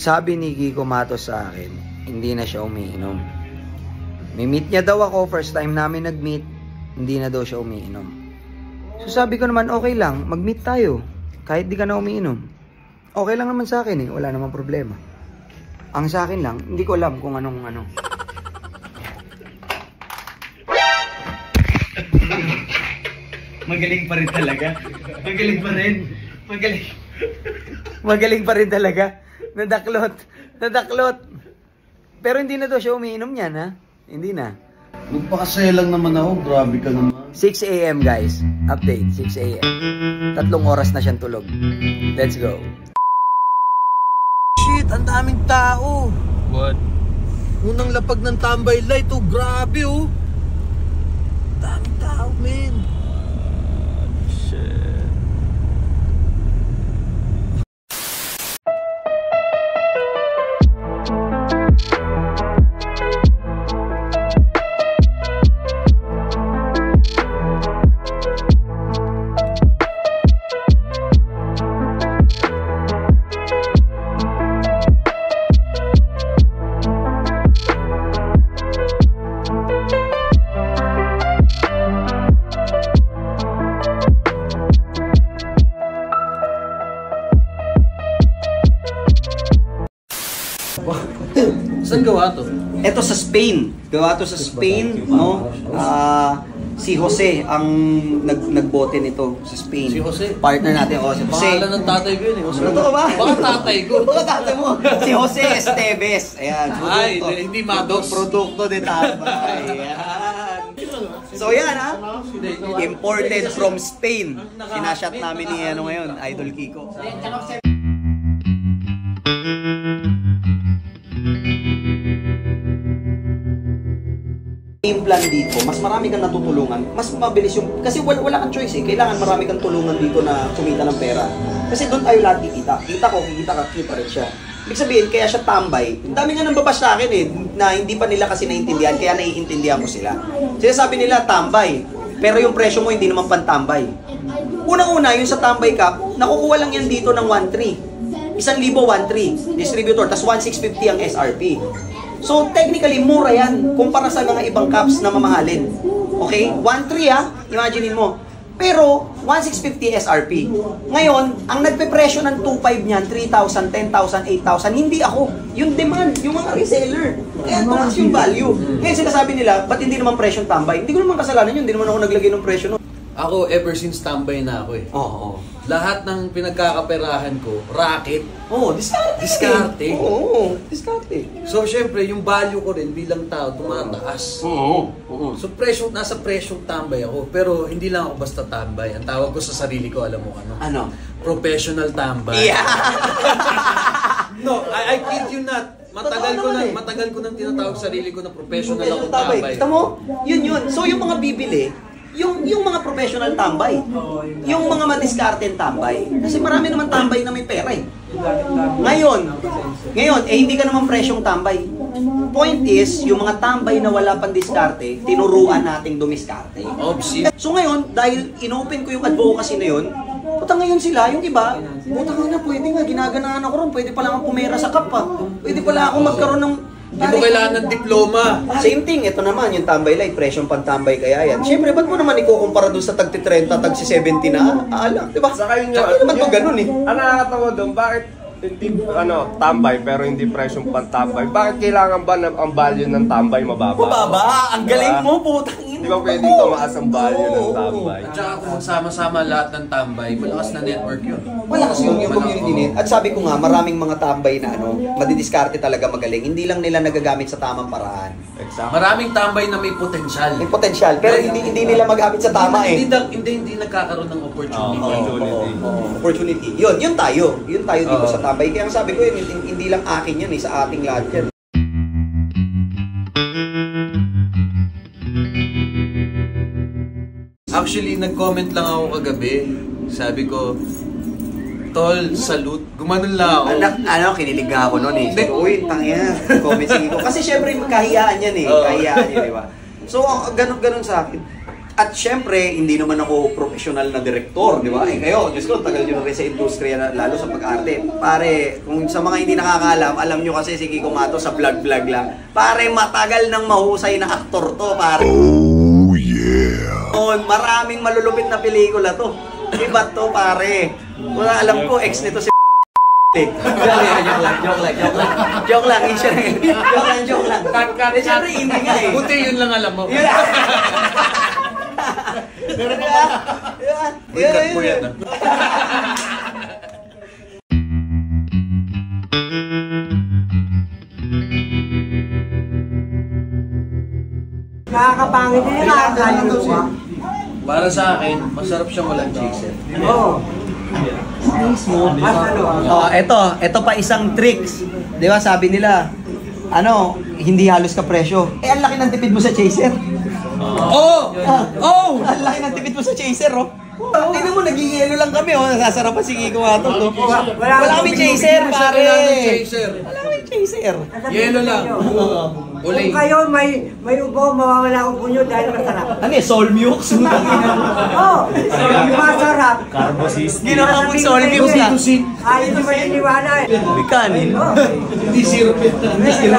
Sabi ni Kiko Matos sa akin, hindi na siya umiinom. May-meet niya daw ako, first time namin nag-meet, hindi na daw siya umiinom. So sabi ko naman, okay lang, mag-meet tayo, kahit di ka na umiinom. Okay lang naman sa akin wala namang problema. Ang sa akin lang, hindi ko alam kung anong ano. Magaling pa rin talaga. Magaling pa rin. Magaling. Magaling pa rin talaga. Nadaklot. Pero hindi na daw siya umiinom niyan, ha? Hindi na. Magpakasaya lang naman ako. Grabe ka naman. 6 AM guys. Update, 6 AM. 3 oras na siyang tulog. Let's go. Shit, ang daming tao. What? Unang lapag ng Tambay Light, grabe daming tao, men. Shit. Saan gawa to? Ito sa Spain. Gawa to sa Spain, no? Si Jose ang nagbote nito sa Spain. Si Jose? Partner natin. Si Jose. Pangalan ng tatay ko yun Jose. Totoo ba? Baka tatay ko. Baka tatay mo. Si Jose Esteves. Ayan. Ay, hindi Mados. Produkto de Tambay. Ayan. So yan imported from Spain. Sinashot namin ni ngayon, Idol Kiko. Yung plan dito, mas marami kang natutulungan, mas mabilis yung, kasi wala kang choice kailangan marami kang tulungan dito na kumita ng pera. Kasi doon tayo lahat kikita. Kita ko, kita rin siya. Ibig sabihin, kaya siya tambay. Ang dami nga nang babash sa akin na hindi pa nila kasi naiintindihan, kaya naiintindihan ko sila. Sinasabi nila, tambay. Pero yung presyo mo hindi naman pantambay. Unang-una, yung sa tambay cup, nakukuha lang yan dito ng 1.3. 1,000 1.3 distributor, tas 1,650 ang SRP. So, technically, mura yan kumpara sa mga ibang cups na mamahalin. Okay? 1.3 imaginein mo. Pero, 1,650 SRP. Ngayon, ang nagpe-presyo ng 2.5 niyan, 3,000, 10,000, 8,000, hindi ako. Yung demand, yung mga reseller. Kaya tumaas yung value. Ngayon, sinasabi nila, ba't hindi naman presyong tambay? Hindi ko naman kasalanan yun, hindi naman ako naglagay ng presyo nun. Ako, ever since tambay na ako Oo. Lahat ng pinagkakaperahan ko, racket. Oo, diskarte. Diskarte. Oo, diskarte. So, syempre, yung value ko rin bilang tao, tumataas. Oo. So, nasa presyong tambay ako. Pero, hindi lang ako basta tambay. Ang tawag ko sa sarili ko, alam mo ano? Ano? Professional tambay. Yeah! No, I kid you not. Matagal ko nang tinatawag sa sarili ko na professional ako tambay. tambay. Kita mo? Yun. So, yung mga bibili, yung mga professional tambay. Yung mga madiskarte tambay. Kasi marami naman tambay na may pera Ngayon, hindi ka naman presyong tambay. Point is, yung mga tambay na wala pang diskarte, tinuruan nating dumiskarte. So ngayon, dahil inopen ko yung advocacy na yun, puta ngayon sila, yung iba, puta nga na, pwede nga, ginaganaan ako ron, pwede pala akong pumera sa cup pwede pala akong magkaroon ng Hindi mo kailangan ng diploma. Same thing, ito naman, yung tambay light, presyong pantambay kaya yan. Siyempre, ba't mo naman ikukumpara doon sa tagti 30, tagsi 70 na? Diba? Saka yun ba't mo ganun Ang nakakatawa doon, bakit hindi tambay pero hindi presyong pantambay? Bakit kailangan ba ang value ng tambay mababa? Mababa? Ang galing mo, putang ina. Di ba pwedeng tumaas ang value ng tambay? At saka kung magsama-sama lahat ng tambay, malakas na network yun. Malakas yung community net. At sabi ko nga, maraming mga tambay na madidiskarte talaga magaling. Hindi lang nila nagagamit sa tamang paraan. Exactly. Maraming tambay na may potensyal. May potensyal, pero hindi nila magamit sa tama Hindi nagkakaroon ng opportunity. Opportunity. Yun tayo dito sa tambay. Kaya sabi ko hindi lang akin yan sa ating lahat yan. Actually, nag-comment lang ako kagabi. Sabi ko, Tol, salute. Gumanon lang ako. Kinilig nga ako noon Uy, tangina. Comment sige ko. Kasi syempre kahiyaan yan Kahiyaan yan, di ba? So, ganun sa akin. At syempre, hindi naman ako professional na direktor, di ba? Eh kayo, Diyos ko, tagal nyo na rin sa industriya, lalo sa pag-arte. Pare, kung sa mga hindi nakakaalam, alam nyo kasi si Kiko Mato sa vlog-vlog lang. Pare, matagal nang mahusay na aktor to, pare. Oh, yeah! Maraming malulupit na pelikula to. Iba to, pare. Wala alam ko, ex nito si Joke lang. Siyempre, hindi nga eh. Buti yun lang alam mo. Cut mo yan ah. Nakakapangit din, nakakaluwa. Para sa akin, masarap siyang walang chaser. Oo. Mas ano, Oh, ito pa isang tricks. 'Di ba? Sabi nila, hindi halos ka presyo. Eh, ang laki ng tipid mo sa chaser. Oh! Oh! Ang laki ng tipid mo sa chaser, oh. Tingnan mo, nagigilo lang kami, oh. Nasasarapan si Kiko Mato, oh. Wala kami chaser, pare. Wala kami chaser. Yelo lang. kung kayo may ubo, mawawala ang punyo dahil masarap. Ano eh, Solmux? Oo, masarap. Ginawa mo Solmux na. Ayaw nyo maniniwala eh. May kanin. Oo. Hindi syrup yan. Hindi sila